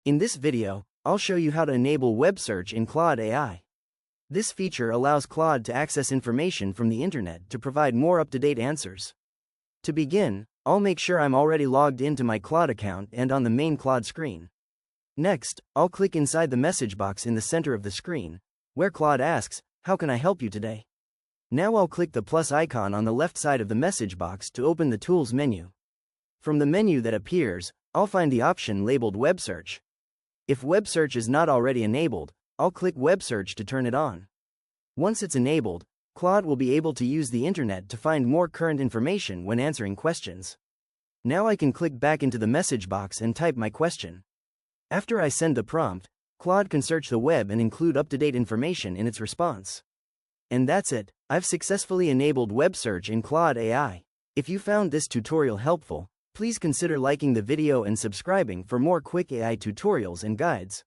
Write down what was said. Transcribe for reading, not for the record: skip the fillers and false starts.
In this video, I'll show you how to enable web search in Claude AI. This feature allows Claude to access information from the internet to provide more up-to-date answers. To begin, I'll make sure I'm already logged into my Claude account and on the main Claude screen. Next, I'll click inside the message box in the center of the screen, where Claude asks, "How can I help you today?" Now I'll click the plus icon on the left side of the message box to open the Tools menu. From the menu that appears, I'll find the option labeled Web Search. If Web Search is not already enabled, I'll click Web Search to turn it on. Once it's enabled, Claude will be able to use the internet to find more current information when answering questions. Now I can click back into the message box and type my question. After I send the prompt, Claude can search the web and include up-to-date information in its response. And that's it, I've successfully enabled web search in Claude AI. If you found this tutorial helpful, please consider liking the video and subscribing for more quick AI tutorials and guides.